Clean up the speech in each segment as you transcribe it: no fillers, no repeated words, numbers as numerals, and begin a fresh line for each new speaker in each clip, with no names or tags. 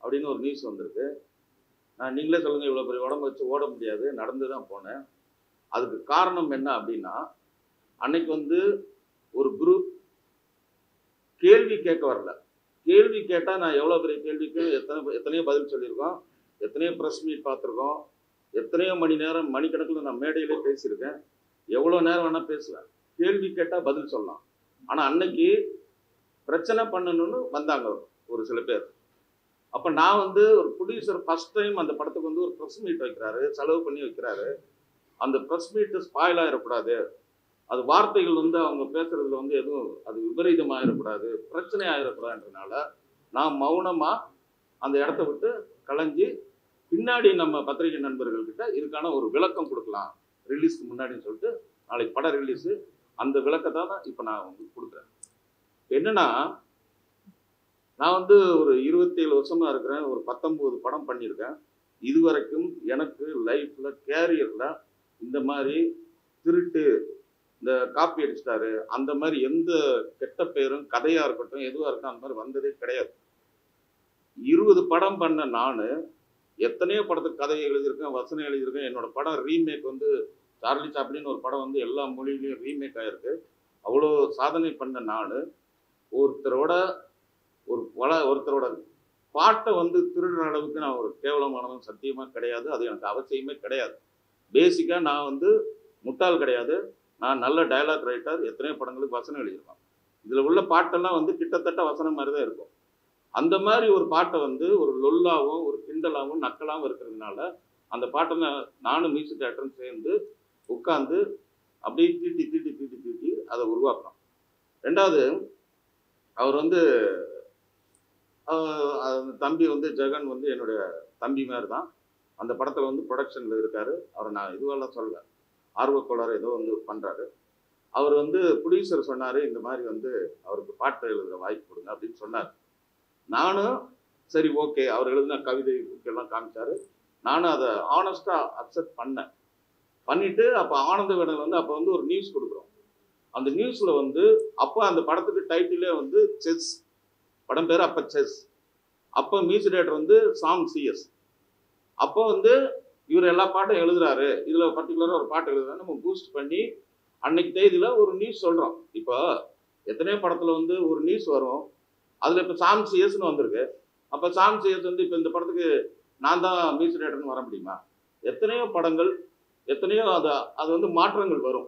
அப்படின்னு ஒரு நியூஸ் வந்திருக்கு. நீங்களே சொல்லுங்க, இவ்வளோ பெரிய உடம்பு வச்சு ஓட முடியாது, நடந்து தான் போனேன். அதுக்கு காரணம் என்ன அப்படின்னா, அன்னைக்கு வந்து ஒரு குரூப் கேள்வி கேட்க வரல. கேள்வி கேட்டால் நான் எவ்வளோ பெரிய கேள்விக்கு எத்தனையோ பதில் சொல்லியிருக்கோம், எத்தனையோ ப்ரெஸ் மீட் பார்த்துருக்கோம், எத்தனையோ மணி நேரம் மணிக்கணக்கில் நான் மேடையிலே பேசியிருக்கேன். எவ்வளோ நேரம் வேணால் பேசலாம், கேள்வி கேட்டால் பதில் சொல்லலாம். ஆனால் அன்னைக்கு பிரச்சனை பண்ணணும்னு வந்தாங்க ஒரு சில பேர். அப்போ நான் வந்து ஒரு ப்ரொடியூசர் ஃபர்ஸ்ட் டைம் அந்த படத்துக்கு வந்து ஒரு ப்ரெஸ் மீட் வைக்கிறாரு, செலவு பண்ணி வைக்கிறாரு. அந்த ப்ரெஸ் மீட்டு ஸ்பாயில் ஆகிடக்கூடாது, அது வார்த்தைகள் வந்து அவங்க பேசுறதுல வந்து எதுவும் அது விபரீதம் ஆகிடக்கூடாது, பிரச்சனை ஆகிடக்கூடாதுன்றதுனால நான் மௌனமாக அந்த இடத்த விட்டு கலைஞ்சி பின்னாடி நம்ம பத்திரிகை நண்பர்கள்கிட்ட இதுக்கான ஒரு விளக்கம் கொடுக்கலாம் ரிலீஸ்க்கு முன்னாடின்னு சொல்லிட்டு, நாளைக்கு படம் ரிலீஸு, அந்த விளக்கத்தை தான் இப்போ நான் உங்களுக்கு கொடுக்குறேன். என்னன்னா, நான் வந்து ஒரு 27 வருஷமா இருக்கிறேன், ஒரு 19 படம் பண்ணியிருக்கேன். இதுவரைக்கும் எனக்கு லைஃப்ல கேரியர்ல இந்த மாதிரி திருட்டு, இந்த காப்பி அடிச்சிட்டாரு, அந்த மாதிரி எந்த கெட்ட பேரும் கதையா இருக்கட்டும் எதுவாக இருக்கட்டும் அந்த மாதிரி வந்ததே கிடையாது. 20 படம் பண்ண நான் எத்தனையோ படத்துக்கு கதையை எழுதியிருக்கேன், வசனம் எழுதியிருக்கேன். என்னோட படம் ரீமேக் வந்து சார்லி சாப்ளின் ஒரு படம் வந்து எல்லா மொழியிலையும் ரீமேக் ஆகிருக்கு. அவ்வளோ சாதனை பண்ண நான் ஒருத்தரோட பாட்டை வந்து திருடுற அளவுக்கு நான் ஒரு கேவலமானவன் சத்தியமாக கிடையாது. அது எனக்கு அவசியமே கிடையாது. பேசிக்காக நான் வந்து முட்டாள் கிடையாது. நான் நல்ல டயலாக் ரைட்டர், எத்தனையோ படங்களுக்கு வசனம் எழுதியிருக்கேன். இதில் உள்ள பாட்டெல்லாம் வந்து கிட்டத்தட்ட வசனம் மாதிரி தான் இருக்கும். அந்த மாதிரி ஒரு பாட்டை வந்து ஒரு லொல்லாவும் ஒரு கிண்டலாகவும் நக்கலாகவும் இருக்கிறதுனால அந்த பாட்டை நானும் மியூசிக் டேரக்டரும் சேர்ந்து உட்காந்து அப்படியே தீட்டி அதை உருவாக்கணும். ரெண்டாவது, அவர் வந்து தம்பி வந்து ஜெகன் வந்து என்னுடைய தம்பி மாதிரி தான். அந்த படத்தில் வந்து ப்ரொடக்ஷனில் இருக்கார். அவரை நான் இதுவெல்லாம் சொல்லலை, ஆர்வக்கோளாறு ஏதோ வந்து பண்ணுறாரு. அவர் வந்து ப்ரொடியூசர் சொன்னார், இந்த மாதிரி வந்து அவருக்கு பாட்டு எழுதுகிற வாய்ப்பு கொடுங்க அப்படின்னு சொன்னார். நானும் சரி ஓகே, அவர் எழுதின கவிதை புக்கெல்லாம் காமிச்சார். நானும் அதை ஆனஸ்டாக அக்செப்ட் பண்ணிவிட்டு அப்போ ஆனந்த விகடன் வந்து அப்போ வந்து ஒரு நியூஸ் கொடுக்குறோம். அந்த நியூஸில் வந்து அப்போ அந்த படத்துக்கு டைட்டிலே வந்து செஸ், படம் பேர் அப்போ செஸ். அப்போ மியூசிக் டைரக்டர் வந்து சாம் சிஎஸ். அப்போ வந்து இவர் எல்லா பாட்டும் எழுதுறாரு, இதில் பர்டிகுலராக ஒரு பாட்டு எழுதுறாரு, நம்ம பூஸ்ட் பண்ணி அன்னைக்கு தேதியில் ஒரு நியூஸ் சொல்கிறோம். இப்போ எத்தனையோ படத்தில் வந்து ஒரு நியூஸ் வரும், அதில் இப்போ சாம் சிஎஸ்ன்னு வந்திருக்கு. அப்போ சாம் சிஎஸ் வந்து இப்போ இந்த படத்துக்கு நான் தான் மியூசிக் டைரக்டர்னு வர முடியுமா? எத்தனையோ படங்கள், எத்தனையோ அது வந்து மாற்றங்கள் வரும்.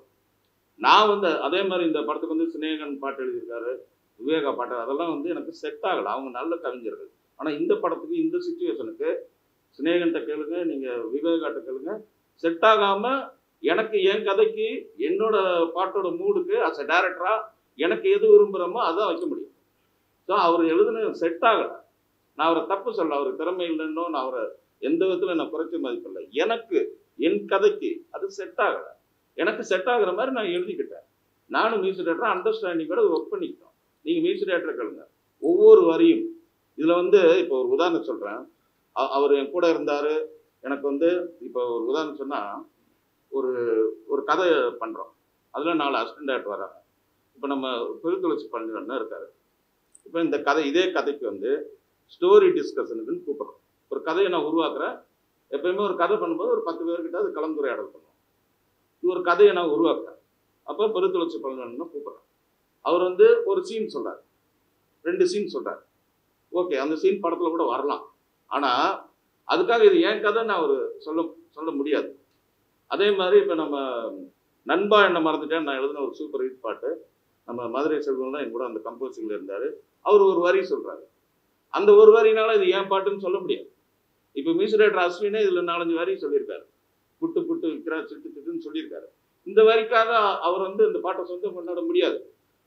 நான் வந்து அதே மாதிரி இந்த படத்துக்கு வந்து சினேகன் பாட்டு எழுதியிருக்காரு, விவேகா பாட்டு, அதெல்லாம் வந்து எனக்கு செட் ஆகலை. அவங்க நல்ல கவிஞர்கள். ஆனால் இந்த படத்துக்கு இந்த சிச்சுவேஷனுக்கு சினேகன்கிட்ட கேளுங்க, நீங்கள் விவேகாட்ட கேளுங்க, செட் ஆகாமல் எனக்கு என் கதைக்கு என்னோட பாட்டோட மூடுக்கு அஸ் அ டைரக்டராக எனக்கு எது விரும்புகிறோமோ அதான் வைக்க முடியும். ஸோ அவர் எழுதுன செட் ஆகலை. நான் அவரை தப்பு சொல்ல, அவர் திறமை இல்லைன்னோ நான் அவரை எந்த விதத்தில் நான் குறைச்சி மதிப்பில்லை. எனக்கு என் கதைக்கு அது செட் ஆகலை. எனக்கு செட் ஆகுற மாதிரி நான் எழுதிக்கிட்டேன். நானும் மியூசிக் டைரக்டர் அண்டர்ஸ்டாண்டிங்கோட ஒர்க் பண்ணிக்கிட்டோம். நீங்கள் மியூசிக் டைரக்டர் கேளுங்க, ஒவ்வொரு வரியும் இதில் வந்து இப்போ ஒரு உதாரணம் சொல்கிறேன். அவர் என் கூட இருந்தார். எனக்கு வந்து இப்போ ஒரு உதாரணம் சொன்னால், ஒரு கதை பண்ணுறோம், அதில் 4 அசிஸ்டன்ட் டைரக்டர் வராங்க. இப்போ நம்ம பெருந்துளசி பழனிவண்ணன் இருக்கார். இப்போ இந்த கதை, இதே கதைக்கு வந்து ஸ்டோரி டிஸ்கஷனுக்குன்னு கூப்பிட்றோம். ஒரு கதையை நான் உருவாக்குறேன். எப்பயுமே ஒரு கதை பண்ணும்போது ஒரு 10 பேர்கிட்ட அது கலந்துரையாடல் பண்ணுவோம். இது ஒரு கதையை நான் உருவாக்குறேன். அப்போ பெருந்துளசி பழனிவண்ணன் கூப்பிட்றேன். அவர் வந்து ஒரு சீன் சொல்கிறார், 2 சீன் சொல்கிறார். ஓகே, அந்த சீன் படத்தில் கூட வரலாம். ஆனால் அதுக்காக இது ஏன் கதைன்னு அவர் சொல்ல முடியாது. அதே மாதிரி இப்போ நம்ம நண்பா என்ன மறந்துட்டேன் நான் எழுதின ஒரு சூப்பர் ஹிட் பாட்டு, நம்ம மதுரை செல்வம் தான் என் கூட அந்த கம்போசிங்கில் இருந்தார். அவர் ஒரு வரி சொல்கிறாரு, அந்த ஒரு வரினால இது ஏன் பாட்டுன்னு சொல்ல முடியாது. இப்போ மியூசிக் டைரக்டர் அஸ்வினே இதில் 4-5 வரி சொல்லியிருக்காரு. புட்டு புட்டு விற்கிறா சிட்டு சிட்டுன்னு சொல்லியிருக்காரு. இந்த வரிக்காக அவர் வந்து இந்த பாட்டை சொந்தம் கொண்டாட முடியாது.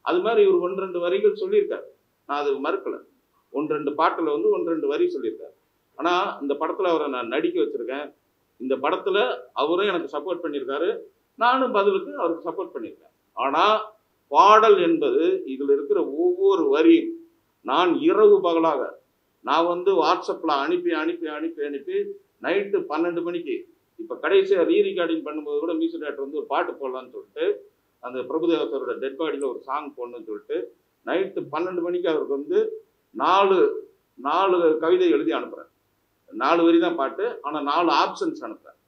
அது மாதிரி இவர் 1-2 வரிகள் சொல்லியிருக்காரு. நான் அது மறுக்கலை. 1-2 பாட்டில் வந்து 1-2 வரி சொல்லியிருக்காரு. ஆனால் இந்த படத்தில் அவரை நான் நடிக்க வச்சுருக்கேன். இந்த படத்தில் அவரும் எனக்கு சப்போர்ட் பண்ணியிருக்காரு, நானும் பதிலுக்கு அவருக்கு சப்போர்ட் பண்ணியிருக்கேன். ஆனால் பாடல் என்பது இதில் இருக்கிற ஒவ்வொரு வரியும் நான் இரவு பகலாக நான் வந்து வாட்ஸ்அப்பில் அனுப்பி நைட்டு 12 மணிக்கு, இப்போ கடைசியாக ரீரிகார்டிங் பண்ணும்போது கூட மியூசிக் டைரக்டர் வந்து ஒரு பாட்டு போடலான்னு சொல்லிட்டு அந்த பிரபுதேவத்தரோட டெட் பாடியில் ஒரு சாங் போடணும்னு சொல்லிட்டு நைட்டு 12 மணிக்கு அவருக்கு வந்து 4 கவிதை எழுதி அனுப்புகிறேன். 4 வரி தான் பாட்டு, ஆனால் 4 ஆப்ஷன்ஸ் அனுப்புகிறேன்.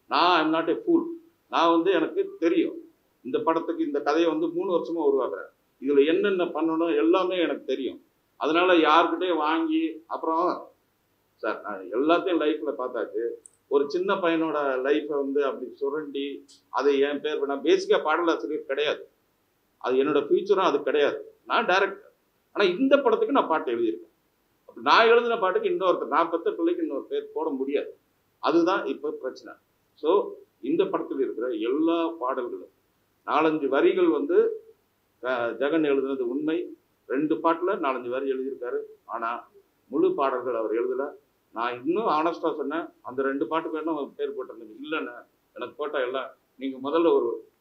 நான் ஐம் நாட் ஏ ஃபூல். நான் வந்து எனக்கு தெரியும் இந்த படத்துக்கு இந்த கதையை வந்து 3 வருஷமாக உருவாக்குறேன். இதில் என்னென்ன பண்ணணும் எல்லாமே எனக்கு தெரியும். அதனால யாருக்கிட்டையும் வாங்கி அப்புறம் சார் நான் எல்லாத்தையும் லைஃப்பில் பார்த்தாச்சு. ஒரு சின்ன பையனோட லைஃப்பை வந்து அப்படி சுரண்டி அதை என் பேர் நான் பேசிக்காக பாடலாசிரியர் கிடையாது. அது என்னோட ஃபியூச்சரும் அது கிடையாது. நான் டைரக்டர். ஆனால் இந்த படத்துக்கு நான் பாட்டு எழுதியிருக்கேன். அப்படி நான் எழுதின பாட்டுக்கு இன்னொருத்தர் நான் பெற்ற பிள்ளைக்கு இன்னொரு பேர் போட முடியாது. அதுதான் இப்போ பிரச்சனை. ஸோ இந்த படத்தில் இருக்கிற எல்லா பாடல்களும் 4-5 வரிகள் வந்து ஜெகன் எழுதுனது உண்மை. 2 பாட்டில் 4-5 வரி எழுதியிருக்காரு. ஆனால் முழு பாடல்கள் அவர் எழுதலை. நான் இன்னும் ஆனஸ்டாக சொன்னேன், அந்த 2 பாட்டுக்கு வேணும் பேர் போட்டிருந்தேன். இல்லைண்ணே எனக்கு போட்டால் எல்லாம் நீங்கள் முதல்ல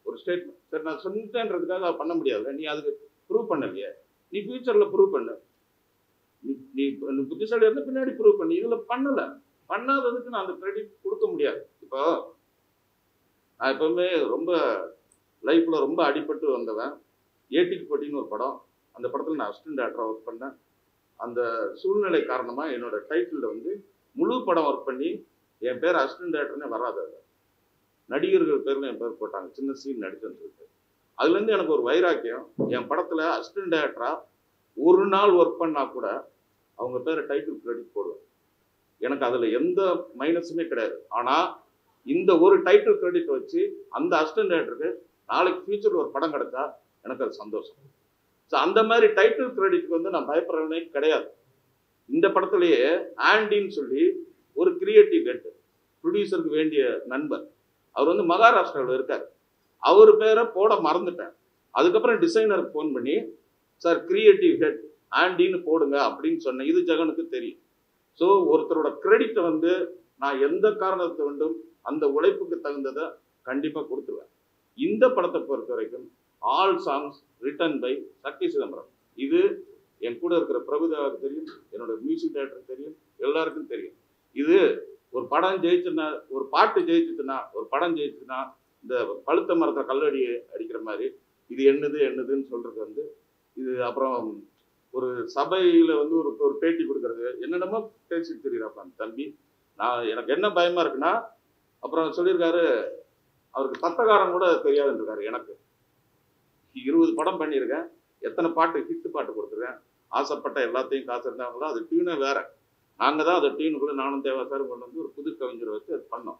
ஒரு ஸ்டேட்மெண்ட் சரி நான் சொன்னேன்றதுக்காக பண்ண முடியாது. நீ அதுக்கு ப்ரூவ் பண்ணலையே, நீ ஃபியூச்சரில் ப்ரூவ் பண்ணு. நீ புத்திசாலி இருந்தால் பின்னாடி ப்ரூவ் பண்ணி இதில் பண்ணலை. பண்ணாததுக்கு நான் அந்த கிரெடிட் கொடுக்க முடியாது. இப்போ நான் எப்பவுமே ரொம்ப லைஃப்பில் ரொம்ப அடிபட்டு வந்தவன். ஏட்டிக்கு போட்டின்னு ஒரு படம், அந்த படத்தில் நான் அசிஸ்டன்ட் டைரக்டராக ஒர்க் பண்ணேன். அந்த சூழ்நிலை காரணமாக என்னோட டைட்டிலில் வந்து முழு படம் ஒர்க் பண்ணி என் பேர் அசிஸ்டன்ட் டைரக்டர்னே வராது. நடிகர்கள் பேரில் என் பேர் போட்டாங்க, சின்ன சீன் நடிச்சேன்னு சொல்லிட்டு. அதுலேருந்து எனக்கு ஒரு வைராக்கியம். என் படத்தில் அசிஸ்டன்ட் டைரக்டராக ஒரு நாள் ஒர்க் பண்ணால் கூட அவங்க பேரை டைட்டில் கிரெடிட் போடுவேன். எனக்கு அதில் எந்த மைனஸுமே கிடையாது. ஆனால் இந்த ஒரு டைட்டில் கிரெடிட் வச்சு அந்த அசிஸ்டன்ட் டைரக்டருக்கு நாளைக்கு ஃபியூச்சரில் ஒரு படம் கிடைச்சா எனக்கு அது சந்தோஷம். ஸோ அந்த மாதிரி டைட்டில் கிரெடிட்டுக்கு வந்து நான் பயப்படுறவனே கிடையாது. இந்த படத்துலேயே ஆண்டின்னு சொல்லி ஒரு கிரியேட்டிவ் ஹெட், ப்ரொடியூசருக்கு வேண்டிய நண்பர், அவர் வந்து மகாராஷ்டிராவில் இருக்கார். அவர் பேரை போட மறந்துட்டேன். அதுக்கப்புறம் டிசைனருக்கு ஃபோன் பண்ணி சார் கிரியேட்டிவ் ஹெட் ஆண்டின்னு போடுங்க அப்படின்னு சொன்னேன். இது ஜெகனுக்கு தெரியும். ஸோ ஒருத்தரோட கிரெடிட்டை வந்து நான் எந்த காரணத்தை வேண்டும் அந்த உழைப்புக்கு தகுந்ததை கண்டிப்பாக கொடுத்துருவேன். இந்த படத்தை பொறுத்த வரைக்கும் ஆல் சாங்ஸ் ரிட்டன் பை சக்தி சிதம்பரம். இது என் கூட இருக்கிற பிரபுதேவாவுக்கு தெரியும், என்னோட மியூசிக் டைரக்டருக்கு தெரியும், எல்லாருக்கும் தெரியும். இது ஒரு படம் ஜெயிச்சுன்னா, ஒரு பாட்டு ஜெயிச்சுச்சுன்னா, ஒரு படம் ஜெயிச்சுன்னா இந்த பழுத்த மரத்தை கல்லடி அடிக்கிற மாதிரி இது என்னதுன்னு சொல்றது வந்து இது. அப்புறம் ஒரு சபையில் வந்து ஒரு பேட்டி கொடுக்கறது என்னென்னமோ பேசிட்டு தெரியுறாப்பா அந்த தம்பி. எனக்கு என்ன பயமா இருக்குன்னா, அப்புறம் சொல்லியிருக்காரு அவருக்கு தத்தகாரம் கூட தெரியாதுன்னு இருக்காரு. எனக்கு 20 படம் பண்ணியிருக்கேன், எத்தனை பாட்டு ஹிட் பாட்டு கொடுத்துருக்கேன், ஆசைப்பட்ட எல்லாத்தையும் காசு இருந்தாங்களோ அது டியூனே வேற. நாங்கள் தான் அதை டியூனுக்குள்ளே நானும் தேவா சார் கொண்டு வந்து ஒரு புது கவிஞரை வச்சு அது பண்ணோம்.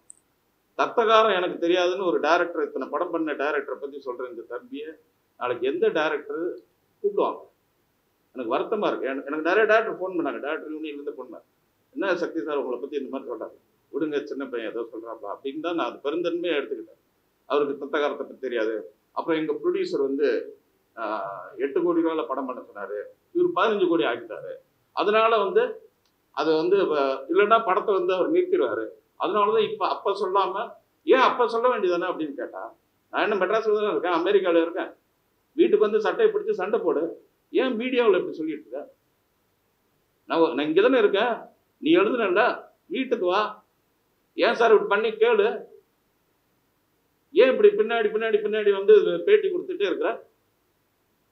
தத்தகாரம் எனக்கு தெரியாதுன்னு ஒரு டைரக்டர், இத்தனை படம் பண்ண டைரக்டரை பற்றி சொல்கிற இந்த தம்பியை நாளைக்கு எந்த டைரக்டர் கூப்பிடுவாங்க? எனக்கு வருத்தமாக இருக்குது. எனக்கு நிறைய டேரக்டர் ஃபோன் பண்ணாங்க, டேரக்டர் யூனியன்லேருந்து ஃபோன் பண்ணாங்க. என்ன சக்தி சார் உங்களை பற்றி இந்த மாதிரி சொல்கிறாங்க, விடுங்க சின்ன பையன் ஏதோ சொல்கிறாப்பா அப்படின்னு தான் நான் அது பெருந்தன்மையாக எடுத்துக்கிட்டேன். அவருக்கு தத்தகாரத்தை பற்றி தெரியாது. அப்புறம் எங்கள் ப்ரொடியூசர் வந்து 8 கோடி ரூபாயில் படம் பண்ண சொன்னார், இவர் 15 கோடி ஆக்கிட்டாரு. அதனால வந்து அதை வந்து இல்லைன்னா படத்தை வந்து அவர் நிறுத்திடுவார். அதனால தான் இப்போ அப்போ சொல்லாமல் ஏன் அப்போ சொல்ல வேண்டியதானே அப்படின்னு கேட்டால், நான் என்ன மெட்ராஸில் தானே இருக்கேன், அமெரிக்காவில் இருக்கேன், வீட்டுக்கு வந்து சட்டையை பிடிச்சி சண்டை போடு, ஏன் மீடியாவில் இப்படி சொல்லிட்டு இருக்க? நான் இங்கே தானே இருக்கேன், நீ எழுதுனல்ல, வீட்டுக்கு வா, ஏன் சார் இப்படி பண்ணி கேளு, ஏன் இப்படி பின்னாடி வந்து பேட்டி கொடுத்துட்டே இருக்கிற?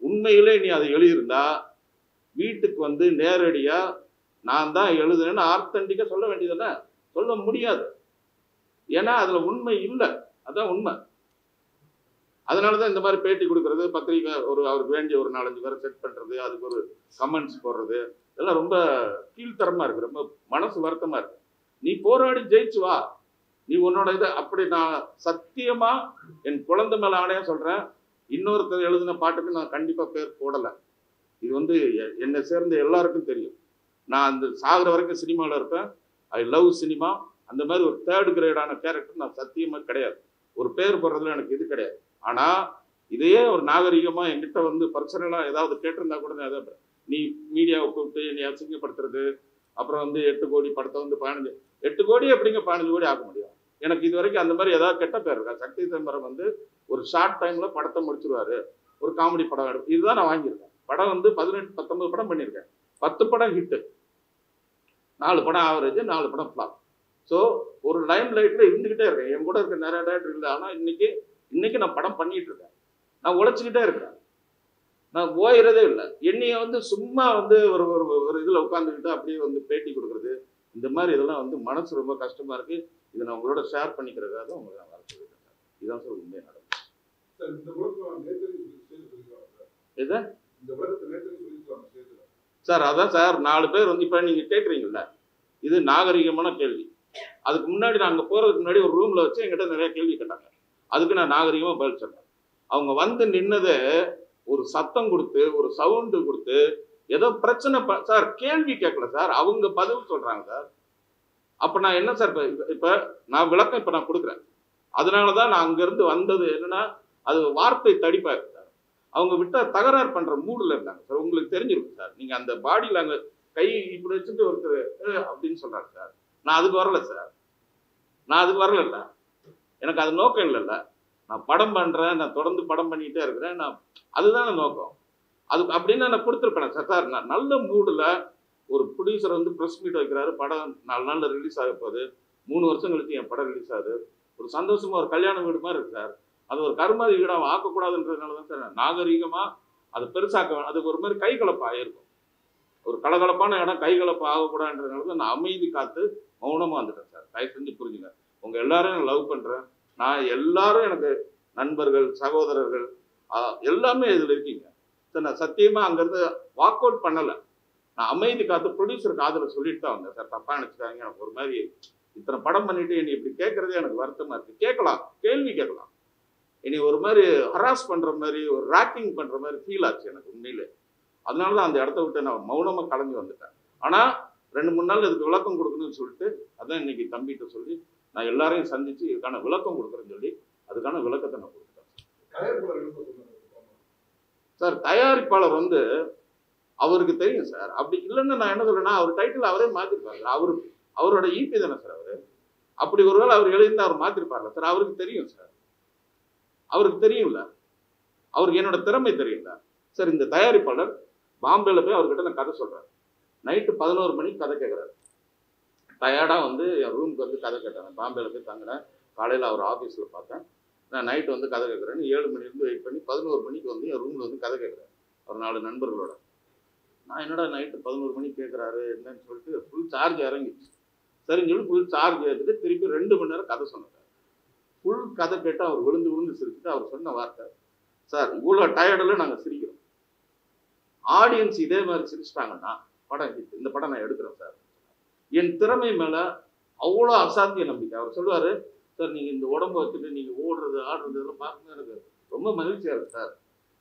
உண்மையிலே நீ அதை எழுதியிருந்தா வீட்டுக்கு வந்து நேரடியா நான் தான் எழுதுனேன்னு ஆர்த்தண்டிக்கா சொல்ல வேண்டியதுதானே? சொல்ல முடியாது. ஏன்னா அதுல உண்மை இல்லை, அதான் உண்மை. அதனாலதான் இந்த மாதிரி பேட்டி கொடுக்கறது, பத்திரிக்கை அவருக்கு வேண்டிய ஒரு 4-5 பேரை செட் பண்றது, அதுக்கு ஒரு கமெண்ட்ஸ் போடுறது, இதெல்லாம் ரொம்ப கீழ்த்தரமா இருக்கு, ரொம்ப மனசு வருத்தமா இருக்கு. நீ போராடி ஜெயிச்சு வா, நீ உன்னோட இதை அப்படி. நான் சத்தியமா என் குழந்தை மேல ஆணையா சொல்றேன், இன்னொருத்தர் எழுதின பாட்டுக்கு நான் கண்டிப்பா பேர் போடலை. இது வந்து என்னை சேர்ந்த எல்லாருக்கும் தெரியும். நான் அந்த சாகிற வரைக்கும் சினிமாவில் இருப்பேன். I love cinema. அந்த மாதிரி ஒரு 3rd கிரேடான கேரக்டர் நான் சத்தியமா கிடையாது. ஒரு பேர் போடுறதுல எனக்கு இது கிடையாது. ஆனா இதையே ஒரு நாகரிகமா என்கிட்ட வந்து பர்சனலா ஏதாவது கேட்டிருந்தா கூட ஏதாவது நீ மீடியாவை கூப்பிட்டு நீ அசிங்கப்படுத்துறது, அப்புறம் வந்து 8 கோடி படத்தை வந்து 8 கோடி எப்படிங்க 15 கோடி ஆக்க முடியும்? எனக்கு இது வரைக்கும் அந்த மாதிரி ஏதாவது கெட்ட பேர் இருக்கா? சக்தி சிதம்பரம் வந்து ஒரு ஷார்ட் டைம்ல படத்தை முடிச்சிருவாரு, ஒரு காமெடி படம் எடுக்கும், இதுதான் நான் வாங்கியிருக்கேன். படம் வந்து 18-19 படம் பண்ணியிருக்கேன், 10 படம் ஹிட்டு, 4 படம் ஆவரேஜ், 4 படம் ஃபிளாப். ஸோ ஒரு லைம் லைட்ல இருந்துகிட்டே இருக்கேன். என் கூட இருக்க நிறைய டேரக்டர் இல்லை, ஆனால் இன்னைக்கு நான் படம் பண்ணிட்டு இருக்கேன். நான் உழைச்சிக்கிட்டே இருக்கேன், நான் ஓயிறதே இல்லை. என்னைய வந்து சும்மா வந்து ஒரு ஒரு ஒரு இதில் உட்காந்துக்கிட்டு அப்படியே வந்து பேட்டி கொடுக்குறது, இந்த மாதிரி இதெல்லாம் வந்து மனசு ரொம்ப கஷ்டமா இருக்கு. இதை நான் உங்களோட ஷேர் பண்ணிக்கிறதுக்காக தான் உங்களுக்கு நான் வர சொல்லிட்டேன் சார். இதுதான் சார் உண்மையை நடக்கும். எது சார்? அதான் சார் 4 பேர் வந்து இப்போ நீங்கள் கேட்குறீங்கல்ல, இது நாகரிகமான கேள்வி. அதுக்கு முன்னாடி நான் அங்கே போகிறதுக்கு முன்னாடி ஒரு ரூமில் வச்சு என்கிட்ட நிறைய கேள்வி கேட்டாங்க. அதுக்கு நான் நாகரிகமாக பதில் சொன்னேன். அவங்க வந்து நின்னதை ஒரு சத்தம் கொடுத்து ஒரு சவுண்டு கொடுத்து ஏதோ பிரச்சனை சார், கேள்வி கேட்கல சார், அவங்க பதில் சொல்றாங்க சார். அப்ப நான் என்ன சார் இப்ப நான் விளக்கம் இப்ப நான் கொடுக்குறேன். அதனாலதான் நான் அங்கிருந்து வந்தது என்னன்னா, அது வார்த்தை தடிப்பா இருக்கு சார். அவங்க விட்ட தகராறு பண்ற மூடுல இருந்தாங்க சார். உங்களுக்கு தெரிஞ்சிருக்கும் சார், நீங்க அந்த பாடியில அங்க கை இப்படி வச்சுட்டு ஒருத்தர் அப்படின்னு சொல்றாரு சார். நான் அதுக்கு வரல சார், நான் அதுக்கு வரல. எனக்கு அது நோக்கம் இல்லைல்ல. நான் படம் பண்றேன், நான் தொடர்ந்து படம் பண்ணிட்டே இருக்கிறேன், நான் அதுதான் நோக்கம். அது அப்படின்னு நான் கொடுத்துருப்பேன் சார். சார் நான் நல்ல மூடில் ஒரு ப்ரொடியூசர் வந்து ப்ரெஸ் மீட் வைக்கிறாரு, படம் 4 நாளில் ரிலீஸ் ஆக போகுது, 3 வருஷம் கழிச்சு என் படம் ரிலீஸ் ஆகுது, ஒரு சந்தோஷமா ஒரு கல்யாண வீடு மாதிரி இருக்கு சார். அது ஒரு கருமாதி வீடாக ஆக்கக்கூடாதுன்றதுனால தான் சார் நாகரீகமாக அதை பெருசாக்க. அதுக்கு ஒரு மாதிரி கைகலப்பாக இருக்கும், ஒரு கலகலப்பான இடம் கைகலப்பு ஆகக்கூடாதுன்றதுனால தான் நான் அமைதி காத்து மௌனமாக வந்துட்டேன் சார். தயவு செஞ்சு புரிஞ்சுங்க. உங்கள் எல்லாரும் நான் லவ் பண்ணுறேன், நான் எல்லாரும் எனக்கு நண்பர்கள் சகோதரர்கள் எல்லாமே இதில் இருக்கீங்க சார். நான் சத்தியமாக அங்கேருந்து வாக் அவுட் பண்ணலை, நான் அமைதி காத்து ப்ரொடியூசருக்கு ஆதரவு சொல்லிட்டு தான் வந்தேன் சார். தப்பாக நினச்சிட்டாங்க. எனக்கு ஒரு மாதிரி இத்தனை படம் பண்ணிட்டு என்னை இப்படி கேட்குறதே எனக்கு வருத்தமாக இருக்குது. கேட்கலாம், கேள்வி கேட்கலாம், இனி ஒரு மாதிரி ஹராஸ் பண்ணுற மாதிரி ஒரு ராக்கிங் பண்ணுற மாதிரி ஃபீல் ஆச்சு எனக்கு உண்மையிலே. அதனால தான் அந்த இடத்த விட்டு நான் மௌனமாக கலந்து வந்துட்டேன். ஆனால் 2-3 நாள் இதுக்கு விளக்கம் கொடுக்கணும்னு சொல்லிட்டு அதான் இன்னைக்கு தம்பிகிட்ட சொல்லி நான் எல்லாரையும் சந்தித்து இதுக்கான விளக்கம் கொடுக்குறேன்னு சொல்லி அதுக்கான விளக்கத்தை நான் கொடுத்துட்டேன் சார். தயாரிப்பாளர் வந்து அவருக்கு தெரியும் சார். அப்படி இல்லைன்னு நான் என்ன சொல்றேன்னா, அவர் டைட்டில் அவரே மாற்றிருப்பாரு. அவரோட ஈபி தானே சார் அவரு. அப்படி ஒருவேளை அவர் எழுதிந்து அவர் மாற்றிருப்பார்ல சார். அவருக்கு தெரியும் சார், அவருக்கு தெரியும்ல, அவருக்கு என்னோட திறமை தெரியும்ல சார். இந்த தயாரிப்பாளர் பாம்பேல போய் அவர்கிட்ட நான் கதை சொல்றேன். நைட்டு 11 மணிக்கு கதை கேட்குறாரு. டயர்டாக வந்து என் ரூமுக்கு வந்து கதை கேட்டாங்க. பாம்பேல போய் தங்கினேன். காலையில் அவர் ஆஃபீஸில் பார்த்தேன். நான் நைட்டு வந்து கதை கேட்குறேன்னு 7 மணிலேருந்து வெயிட் பண்ணி 11 மணிக்கு வந்து என் ரூமில் வந்து கதை கேட்குறேன் ஒரு 4 நண்பர்களோட. நான் என்னடா நைட்டு 11 மணிக்கு கேட்குறாரு என்னன்னு சொல்லிட்டு ஃபுல் சார்ஜ் இறங்கிடுச்சு. சரின்னு சொல்லி ஃபுல் சார்ஜ் ஏற்றிட்டு திருப்பி 2 மணி நேரம் கதை சொன்னார். ஃபுல் கதை கேட்டு அவர் விழுந்து விழுந்து சிரிச்சுட்டு அவர் சொன்ன வார்த்தை, சார் இவ்வளோ டயர்டில் நாங்கள் சிரிக்கிறோம், ஆடியன்ஸ் இதே மாதிரி சிரிச்சிட்டாங்கன்னா படம் ஹிட், இந்த படம் நான் எடுக்கிறேன் சார். என் திறமை மேலே அவ்வளோ அசாத்திய நம்பிக்கை. அவர் சொல்லுவார், சார் நீங்கள் இந்த உடம்பு வச்சுட்டு நீங்கள் ஓடுறது ஆடுறது இதெல்லாம் பார்க்கும்போது எனக்கு ரொம்ப மகிழ்ச்சியாக இருக்குது சார்.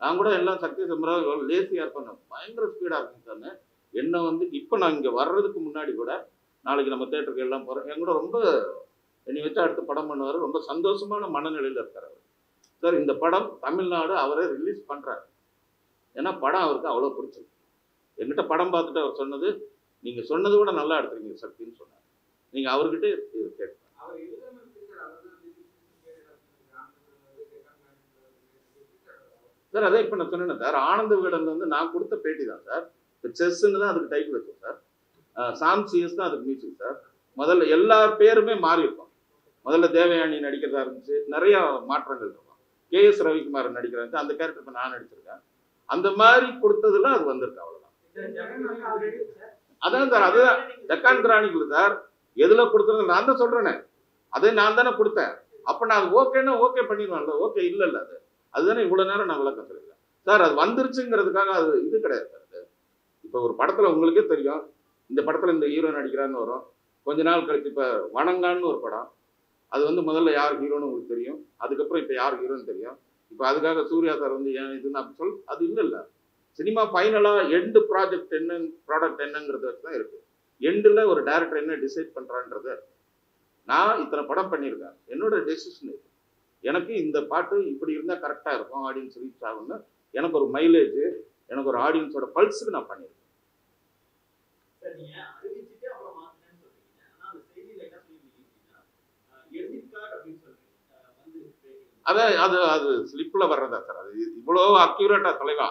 நான் கூட எல்லாம் சக்தி சம்பராக லேசியாக இருப்பேன், பயங்கர ஸ்பீடாக இருக்குங்க சார்னு. என்னை வந்து இப்போ நான் இங்கே வர்றதுக்கு முன்னாடி கூட நாளைக்கு நம்ம தேட்டருக்கு எல்லாம் போகிறோம், என் கூட ரொம்ப என்னை வச்சு அடுத்து படம் பண்ணுவார். ரொம்ப சந்தோஷமான மனநிலையில் இருக்கார் அவர். சார் இந்த படம் தமிழ்நாடு அவரே ரிலீஸ் பண்ணுறாரு. ஏன்னா படம் அவருக்கு அவ்வளோ பிடிச்சிருக்கு. என்கிட்ட படம் பார்த்துட்டு அவர் சொன்னது, நீங்கள் சொன்னது கூட நல்லா எடுத்துருக்கீங்க சக்தின்னு சொன்னார். நீங்கள் அவர்கிட்ட இது கேட்க சார். அதே இப்போ நான் சொன்னேன் சார், ஆனந்த விகடன் வந்து நான் கொடுத்த பேட்டி தான் சார். இப்போ செஸ்ன்னு தான் அதுக்கு டைட்டில் வச்சோம் சார். சாம் சிஎஸ் தான் அதுக்கு மியூசிக் சார். முதல்ல எல்லா பேருமே மாறி இருக்கும். முதல்ல தேவயானி நடிக்கிறதா இருந்துச்சு, நிறைய மாற்றங்கள் இருக்கும். KS ரவிக்குமார் நடிக்கிறாங்க, அந்த கேரக்டர் இப்போ நான் நடிச்சிருக்கேன். அந்த மாதிரி கொடுத்ததுல அது வந்திருக்கு, அவ்வளோதான். அதான் சார், அதுதான் டெக்கான் கிரானிக்கல் சார். எதில் கொடுத்துருங்க நான் தான் சொல்கிறேனே, அதை நான் தானே கொடுத்தேன். அப்போ நான் அது ஓகேன்னா ஓகே பண்ணிடுவேன்ல. ஓகே இல்லைல்ல, அதுதானே இவ்வளோ நேரம் நான் விளக்கம் சொல்லியிருக்கேன் சார். அது வந்துருச்சுங்கிறதுக்காக அது இது கிடையாது சார். அது இப்போ ஒரு படத்தில் உங்களுக்கே தெரியும், இந்த படத்தில் இந்த ஹீரோ நடிக்கிறான்னு வரும். கொஞ்ச நாள் கழிச்சு இப்போ வணங்கான்னு ஒரு படம், அது வந்து முதல்ல யார் ஹீரோன்னு உங்களுக்கு தெரியும், அதுக்கப்புறம் இப்போ யார் ஹீரோன்னு தெரியும். இப்போ அதுக்காக சூர்யா சார் வந்து ஏன் இதுன்னு அப்படி அது இல்லை. சினிமா ஃபைனலாக எண்டு ப்ராஜெக்ட் என்ன ப்ராடக்ட் என்னங்கிறத வச்சு தான் இருக்குது. எண்டில் ஒரு டேரக்டர் என்ன டிசைட் பண்ணுறான்றது. நான் இத்தனை படம் பண்ணியிருக்கேன், என்னோட டெசிஷன் இது. எனக்கு இந்த பாட்டு இப்படி இருந்தால் கரெக்டாக இருக்கும், ஆடியன்ஸ் ரீச் ஆகும்னு எனக்கு ஒரு மைலேஜ், எனக்கு ஒரு ஆடியன்ஸோட பல்ஸுக்கு நான் பண்ணியிருக்கேன். அதான் அது அது ஸ்லிப்பில் வர்றதா சார். அது இவ்வளோ அக்யூரேட்டா தலைவா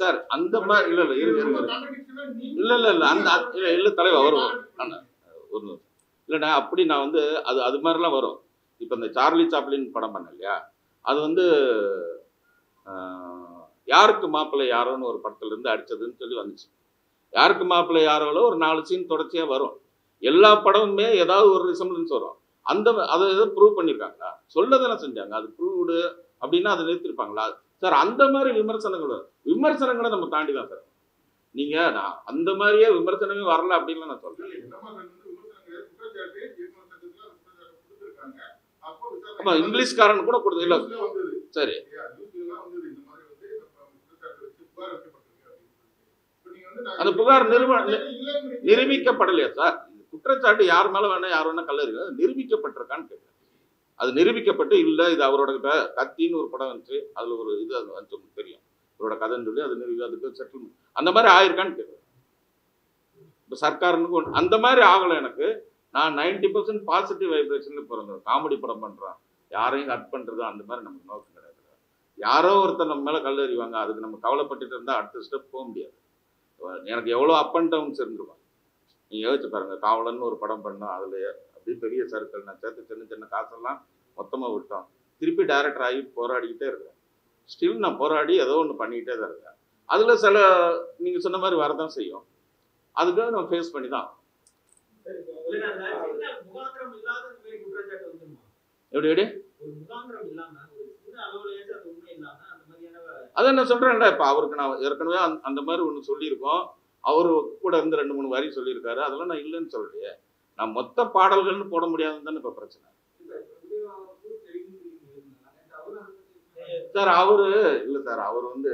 சார் அந்த மாதிரி இல்ல அந்த இல்ல தலைவா வரும் ஒரு இல்லைண்ணா அப்படி நான் வந்து அது மாதிரிலாம் வரும். இப்போ இந்த சார்லி சாப்ளின் படம் பண்ண இல்லையா, அது வந்து யாருக்கு மாப்பிள்ளை யாரோன்னு ஒரு படத்துல இருந்து அடிச்சதுன்னு சொல்லி வந்துச்சு. யாருக்கு மாப்பிள்ளை யாரோல ஒரு 4 சீன் தொடர்ச்சியா வரும். எல்லா படமுமே ஏதாவது ஒரு ரிசம்பிளன்ஸ் வரும். அதை எதை ப்ரூவ் பண்ணியிருக்காங்களா? சொல்லதானே செஞ்சாங்க. அது ப்ரூவ்டு அப்படின்னா அதை நிறுத்திருப்பாங்களா சார்? அந்த மாதிரி விமர்சனங்களை நம்ம தாண்டி தான் சார். நீங்க நான் அந்த மாதிரியே விமர்சனமே வரல அப்படின்னு நான் சொல்றேன். ஆமா, இங்கிலீஷ்காரன் கூட கொடுத்து இல்ல சரி. அந்த புகார் நிரூபிக்கப்படலையா சார்? குற்றச்சாட்டு யார் மேல வேணா யார் வேணா கல்லறி நிரூபிக்கப்பட்டிருக்கான்னு கேட்கிறேன். அது நிரூபிக்கப்பட்டு இல்ல இது அவரோட கத்தின்னு ஒரு படம் வந்துச்சு, அதுல ஒரு இது வந்து தெரியும் அவரோட கதைன்னு சொல்லி அது அதுக்கு செட்டில்மெண்ட் அந்த மாதிரி ஆயிருக்கான்னு கேட்குறேன். இப்போ சர்க்காருன்னு அந்த மாதிரி ஆகலை எனக்கு. நான் 90% பாசிட்டிவ் வைப்ரேஷன்ல பிறந்தேன். காமெடி படம் பண்றான், யாரையும் கட் பண்றது அந்த மாதிரி நமக்கு நோக்கம் கிடையாது. யாரோ ஒருத்தர் நம்ம மேல கல் எறிவாங்க, அதுக்கு நம்ம கவலைப்பட்டுட்டு இருந்தா அடுத்த ஸ்டெப் போக முடியாது. எனக்கு எவ்வளோ அப் அண்ட் டவுன்ஸ் இருந்துருவாங்க. நீங்க யோசிச்சு பாருங்க, காவலன்னு ஒரு படம் பண்ணோம், அதுல அப்படியே பெரிய சர்க்கிள் நான் சேர்த்து சின்ன சின்ன காசெல்லாம் மொத்தமா விட்டோம். திருப்பி டைரக்டர் ஆகி போராடிக்கிட்டே இருக்கேன். ஸ்டில் நான் போராடி ஏதோ ஒன்று பண்ணிக்கிட்டே தான் இருக்கேன். அதுல சில நீங்க சொன்ன மாதிரி வரதான் செய்யும். அதுக்காக நம்ம ஃபேஸ் பண்ணி தான் எப்படி அதான் நான் சொல்றேன்ல. இப்ப அவருக்கு நான் ஏற்கனவே அந்த மாதிரி ஒண்ணு சொல்லியிருக்கோம். அவரு கூட இருந்து 2-3 வரி சொல்லியிருக்காரு. அதெல்லாம் நான் இல்லைன்னு சொல்றேன். நான் மொத்த பாடல்கள்னு போட முடியாதுன்னு தானே இப்ப பிரச்சனை சார். அவரு இல்ல சார், அவர் வந்து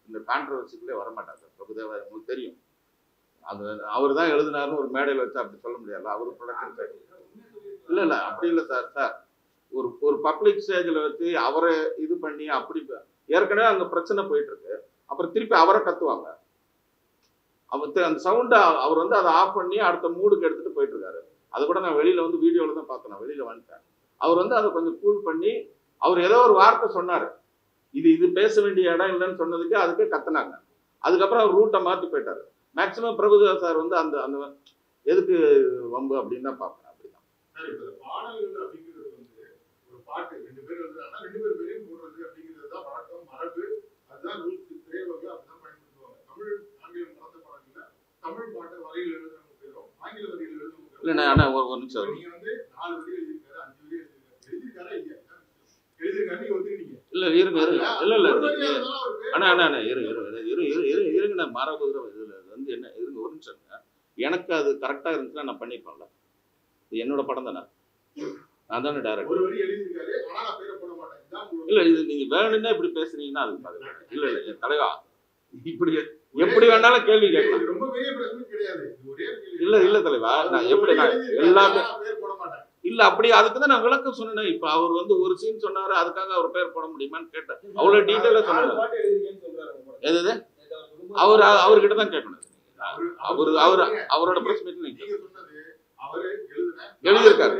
இந்த கான்ட்ரவர்சிக்குள்ளே வரமாட்டார் சார். பிரபுதேவா உங்களுக்கு தெரியும், அது அவர் தான் எழுதினாருன்னு ஒரு மேடையில் வச்சு அப்படி சொல்ல முடியாது. அவரு ப்ரொடக்ஷன் இல்ல அப்படி இல்லை சார். சார் ஒரு பப்ளிக் ஸ்டேஜில் வச்சு அவரை இது பண்ணி அப்படி ஏற்கனவே அங்கே பிரச்சனை போயிட்டு இருக்கு. அப்புறம் திருப்பி அவரை கத்துவாங்க. அவர் அந்த சவுண்டை அவர் வந்து அதை ஆஃப் பண்ணி அடுத்த மூடுக்கு எடுத்துட்டு போயிட்டு இருக்காரு. அதை கூட நான் வெளியில வந்து வீடியோவில் தான் பார்த்தேன். நான் வெளியில வந்துட்டேன். அவர் வந்து அதை கொஞ்சம் கூல் பண்ணி அவர் ஏதோ ஒரு வார்த்தை சொன்னார், இது பேச வேண்டிய இடம் இல்லைன்னு சொன்னதுக்கு அதுக்கே கத்துனாங்க. அதுக்கப்புறம் அவர் ரூட்டை மாற்றி போயிட்டாரு. மேக்சிமம் பிரபுதேவா சார் வந்து அந்த அந்த எதுக்கு வம்பு அப்படின்னு தான் பார்ப்பேன். அப்படிதான் பாட்டு 2 பேர் எழுதுறாங்கன்னா 2 பேர் பேரையும் போடுறது அப்படிங்கிறது தான் வழக்கம், மரபு. அதுதான் ரூல்ஸ், திரையுலகில் அப்படிதான் பயன்படுத்துவாங்க. தமிழ் ஆங்கிலம் கலந்த பாடல்கள்ல தமிழ் பாட்டை வரையில் எழுதுறவங்க பேரும் ஆங்கில வரியில் எழுதுறவங்க பேரும். இல்லைண்ணா ஒரு நிமிஷம். நீங்க வந்து 4 வரி எழுதியிருக்காரு, 5 வரி எழுதியிருக்காரா இல்லையா? எழுதியிருக்காரு, நீங்க ஒத்துக்கிட்டீங்க. இல்ல இருங்க அண்ணா இருங்க மரபு இதுல வந்து என்ன இருங்க ஒரு நிமிஷம். எனக்கு அது கரெக்டா இருந்துச்சுன்னா நான் பண்ணிருப்பேன்ல. இது என்னோட படம் தானே, நான் தானே டைரக்டர். இல்ல இது நீங்க வேணும்னா இப்படி பேசுறீங்கன்னா அது இல்ல தலைவா, இப்படி எப்படி வேணாலும் கேள்வி கேட்கலாம். இல்ல தலைவா, நான் எப்படி எல்லாமே இல்ல அப்படி அதுக்குதான் நான் விளக்கம் சொன்னேன். இப்ப அவர் வந்து ஒரு சீன் சொன்னாரு, அதுக்காக அவர் பேர் போட முடியுமான்னு கேட்டேன். அவ்வளவு டீட்டெயிலா சொன்னாரு. எது அவர்கிட்ட தான் கேட்கணும். அவரோட பிரஸ் மீட்ல எழுதியிருக்காரு.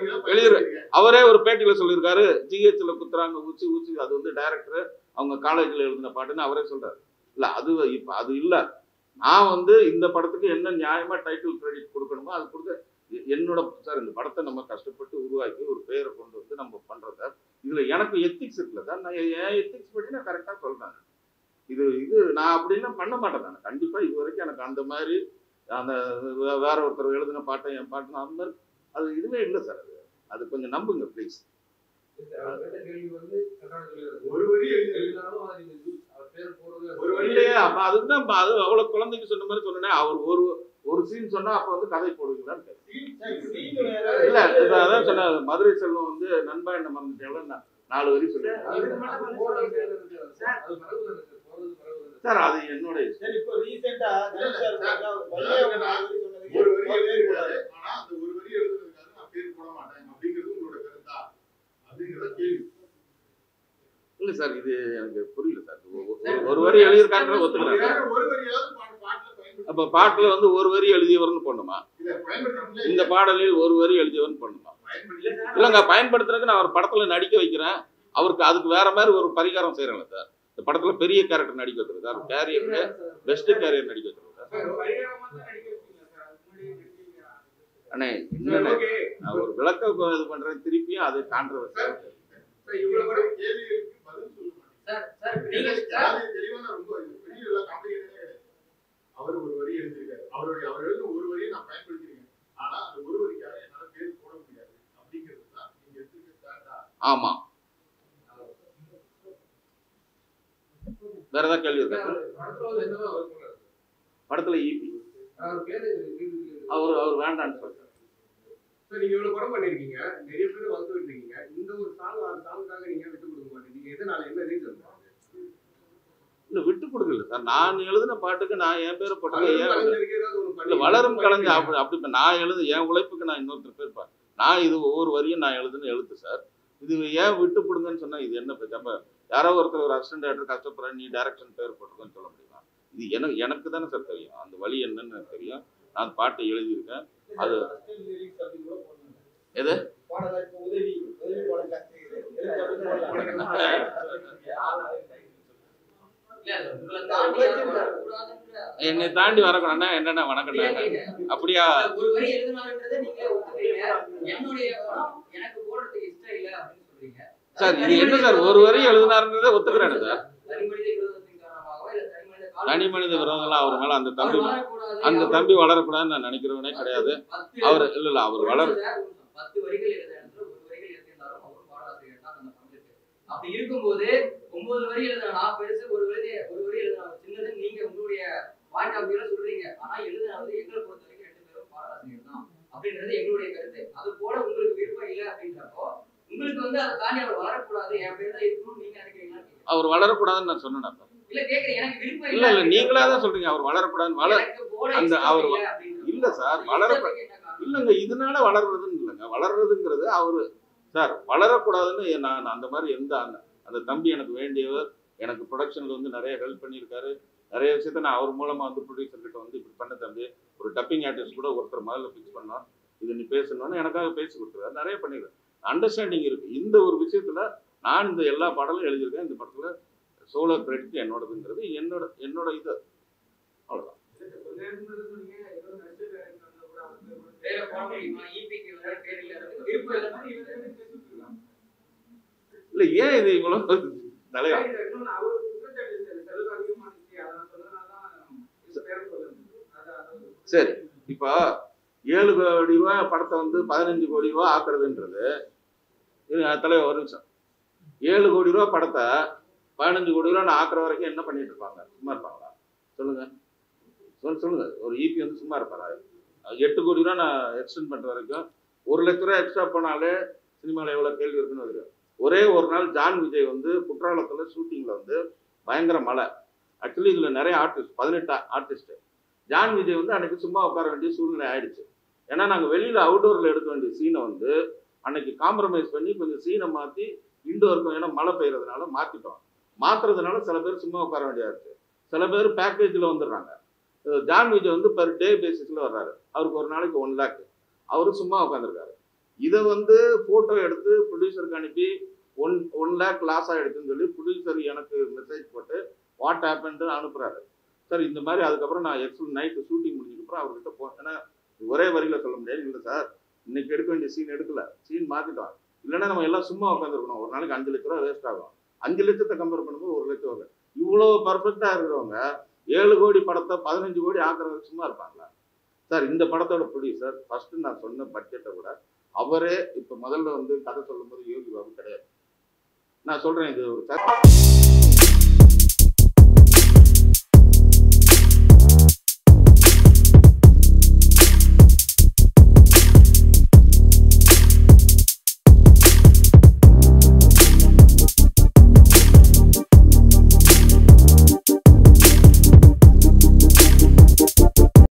அவரே ஒரு பேட்டியில சொல்லியிருக்காரு, ஜிஹெச்ல குத்துறாங்க ஊச்சி அது வந்து டைரக்டர் அவங்க காலேஜ்ல எழுதின பாட்டுன்னு அவரே சொல்றாரு. இல்ல அது இப்ப அது இல்ல. நான் வந்து இந்த படத்துக்கு என்ன நியாயமா டைட்டில் கிரெடிட் கொடுக்கணுமோ அது கொடுத்து என்னோட சார் இந்த படத்தை நம்ம கஷ்டப்பட்டு உருவாக்கி ஒரு பேரை கொண்டு வந்து நம்ம பண்றோம் சார். இதுல எனக்கு எத்திக்ஸ் இருக்குல்ல சார், நான் என் எத்திக்ஸ் படி நான் கரெக்டா சொல்றேன். இது நான் அப்படின்னா பண்ண மாட்டேன். நான் கண்டிப்பா இது வரைக்கும் எனக்கு அந்த மாதிரி அந்த வேற ஒருத்தர் எழுதின பாட்டை என் பாட்டுன்னு அந்த மாதிரி அது இதுவே இல்லை சார். அது கொஞ்சம் நம்புங்க ப்ளீஸ். இல்லையே அப்ப அதுதான் அது அவ்வளவு குழந்தைக்கு சொன்ன மாதிரி சொன்னேன். அவர் ஒரு சீன் சொன்னா அப்ப வந்து கதை போடுவீங்களான்னு இல்ல அதான் சொன்ன. மதுரை செல்வம் வந்து நண்பா என்ன மறந்துட்டேன் 4 வரி சொல்லுங்க சார். அது என்னோட இல்ல சார், இது எனக்கு புரியல சார். ஒரு வரி எழுதியிருக்காங்க ஒத்துக்கிறேன். அப்ப பாட்டுல வந்து ஒரு வரி எழுதியவர்னு போடணுமா? இந்த பாடலில் ஒரு வரி எழுதியவர்னு போடணுமா? இல்லங்க, பயன்படுத்துறதுக்கு நான் ஒரு படத்துல நடிக்க வைக்கிறேன், அவருக்கு அதுக்கு வேற மாதிரி ஒரு பரிகாரம் செய்யறேன்ல சார். இந்த படத்துல பெரிய கேரக்டர் நடிக்க வச்சிருக்காரு, கேரியர்ல பெஸ்ட் கேரியர் நடிக்க வச்சிருக்காரு. அண்ணே இல்லண்ணே, ஒரு விளக்க இது பண்றேன், திருப்பியும் அது கான்ட்ரவர்சி.
அவர் ஒரு வரி எழுதியிருக்காரு, அவர் எழுத ஒரு வரியை நான் பயன்படுத்திருக்கேன், ஆனா அந்த ஒரு வரிக்காக என்னால பேர் போட முடியாது அப்படிங்கிறது தான் நீங்க எடுத்துக்க ஸ்டாண்டா?
ஆமா. வேற ஏதாவது கேள்வி இருக்கா? படத்துல ஈபி அவர் வேண்டான்னு சொல்றாரு.
நீங்க இவ்வளவு படம் பண்ணிருக்கீங்க, நிறைய பேர் வந்து இருக்கீங்க, இந்த ஒரு சாங்குக்காக நீங்க விட்டு கொடுக்க மாட்டேங்க, எதனால, என்ன ரீசன்?
இல்ல விட்டு கொடுக்கல சார், நான் எழுதின பாட்டுக்கு நான் என் பேரை போட்டது இல்ல, வளரும் கலைஞர் அப்படி நான் எழுது என் உழைப்புக்கு நான் இன்னொருத்தர் பேர் பாரு, நான் இது ஒவ்வொரு வரியும் நான் எழுதுன்னு எழுத்து சார். இது ஏன் விட்டு கொடுங்கன்னு சொன்னா இது என்ன பிரச்சனை? யாரோ ஒருத்தர் ஒரு அசிஸ்டன்ட் டைரக்டர் கஷ்டப்படுற, நீ டைரக்ஷன் பேர் போட்டுருக்கன்னு சொல்ல முடியுமா? இது எனக்கு தானே சார் தெரியும், அந்த வழி என்னன்னு எனக்கு தெரியும். நான் பாட்டை எழுதியிருக்கேன். அது எது என்னை தாண்டி வரக்கூடாதுன்னா என்னென்ன வணக்கம் அப்படியா? சார் இது என்ன சார், ஒரு வரி எழுதினாருன்றதை ஒத்துக்கிறேன் சார். தனி மனித விரோதம்லாம் அவர் மேல அந்த தம்பி வளரக்கூடாதுன்னு நான் நினைக்கிறவனே கிடையாது. அவர் இல்ல அவர் வளர
அப்படி இருக்கும்போது 9 வரி எழுதுன நான் பெருசு, ஒரு வரி எழுதுன சின்னது நீங்க உங்களுடைய பாயிண்ட் ஆஃப் வியூல சொல்றீங்க. ஆனா எழுதுனது எங்களை பொறுத்த வரைக்கும் 2 பேரும் பாராசிரியர் தான் அப்படின்றது எங்களுடைய கருத்து. அது போல உங்களுக்கு விருப்பம் இல்லை அப்படின்றப்போ உங்களுக்கு வந்து அதை தாண்டி அவர் வளரக்கூடாது, என் பேர் தான் இருக்கணும்னு நீங்க நினைக்கிறீங்களா?
அவர் வளரக்கூடாதுன்னு நான் சொன்னேன்.
இல்ல கேக்குறேன், எனக்கு விருப்பம்
இல்ல இல்ல நீங்களா தான் சொல்றீங்க அவர் வளரக்கூடாதுன்னு. அந்த அவர் இல்ல சார் இல்லங்க, இதனால வளர்றதுன்னு இல்லைங்க. வளர்றதுங்கிறது அவரு சார் வளரக்கூடாதுன்னு நான் அந்த மாதிரி அந்த தம்பி எனக்கு வேண்டியவர், எனக்கு ப்ரொடக்ஷன்ல வந்து நிறைய ஹெல்ப் பண்ணியிருக்காரு. நிறைய விஷயத்த நான் அவர் மூலமா வந்து ப்ரொடியூசர் கிட்ட வந்து இப்படி பண்ண தம்பி, ஒரு டப்பிங் ஆர்டிஸ்ட் கூட ஒருத்தர் முதல்ல ஃபிக்ஸ் பண்ணோம், இது நீ பேசணும்னு எனக்காக பேசி கொடுத்துருக்காரு. நிறைய பண்ணிடுறேன், அண்டர்ஸ்டாண்டிங் இருக்கு. இந்த ஒரு விஷயத்துல நான் இந்த எல்லா பாடலும் எழுதியிருக்கேன். இந்த படத்துல சோலோ கிரெடிட் என்னோடதுங்கிறது என்னோட இது, அவ்வளவுதான். இல்ல ஏன் இது இவ்வளவு தலையா? சரி, இப்போ 7 கோடி ரூபாய் படத்தை வந்து 15 கோடி ரூபாய் ஆக்குறதுன்றது தலைவர் ஒரு நிமிஷம். 7 கோடி ரூபாய் படத்தை 15 கோடி ரூபா நான் ஆக்குற வரைக்கும் என்ன பண்ணிட்டு இருப்பாங்க? சும்மா இருப்பாங்களா? சொல்லுங்க சொல்லுங்க. ஒரு ஈபி வந்து சும்மா இருப்பாரா? 8 கோடி ரூபா நான் எக்ஸ்டெண்ட் பண்ற வரைக்கும் 1 லட்ச ரூபா எக்ஸ்ட்ரா போனாலே சினிமாவில் எவ்வளவு கேள்வி இருக்குன்னு வருது. ஒரே ஒரு நாள் ஜான் விஜய் வந்து குற்றாலத்துல ஷூட்டிங்ல வந்து பயங்கர மழை. ஆக்சுவலி இதுல நிறைய ஆர்டிஸ்ட் 18 ஆர்டிஸ்ட். ஜான் விஜய் வந்து அன்னைக்கு சும்மா உட்கார வேண்டிய சூழ்நிலை ஆயிடுச்சு. ஏன்னா நாங்கள் வெளியில அவுட்டோர்ல எடுக்க வேண்டிய சீனை வந்து அன்னைக்கு காம்ப்ரமைஸ் பண்ணி கொஞ்சம் சீனை மாற்றி இன்டோருக்கும், ஏன்னா மழை பெய்யறதுனால மாற்றிட்டோம். மாற்றுறதுனால சில பேர் சும்மா உட்கார வேண்டியதா இருக்கு, சில பேர் பேக்கேஜில் வந்துடுறாங்க. ஜான் விஜய் வந்து பெர் டே பேசிஸில் வர்றாரு, அவருக்கு ஒரு நாளைக்கு 1 lakh, அவரு சும்மா உட்காந்துருக்காரு. இதை வந்து ஃபோட்டோ எடுத்து ப்ரொடியூசருக்கு அனுப்பி 1 lakh லாஸ் ஆகிடுச்சுன்னு சொல்லி ப்ரொடியூசர் எனக்கு மெசேஜ் போட்டு வாட் ஹேப்பன்ட்டு அனுப்புகிறாரு. சார் இந்த மாதிரி அதுக்கப்புறம் நான் நைட்டு ஷூட்டிங் முடிஞ்சதுக்கப்புறம் அவர்கிட்ட ஏன்னா ஒரே வரியில் சொல்ல முடியாது. இல்லை சார் இன்னைக்கு எடுக்க வேண்டிய சீன் எடுக்கல, சீன் மாற்றிட்டோம், இல்லைன்னா நம்ம எல்லாம் சும்மா உட்காந்துருக்கணும், ஒரு நாளைக்கு 5 லட்ச ரூபா வேஸ்ட் ஆகும். 5 லட்சத்தை கம்பேர் பண்ணும்போது 1 லட்சம் வரும். இவ்வளோ பர்ஃபெக்டாக இருக்கிறவங்க 7 கோடி படத்தை 15 கோடி ஆக்குறதுக்கு சும்மா இருப்பாங்களா? சார் இந்த படத்தோட ப்ரொடியூசர் ஃபர்ஸ்ட் நான் சொன்ன பட்ஜெட்டை விட அவரே இப்போ முதல்ல வந்து கதை சொல்லும்போது யோகி பாபு கிடையாது. நான் சொல்கிறேன், இது ஒரு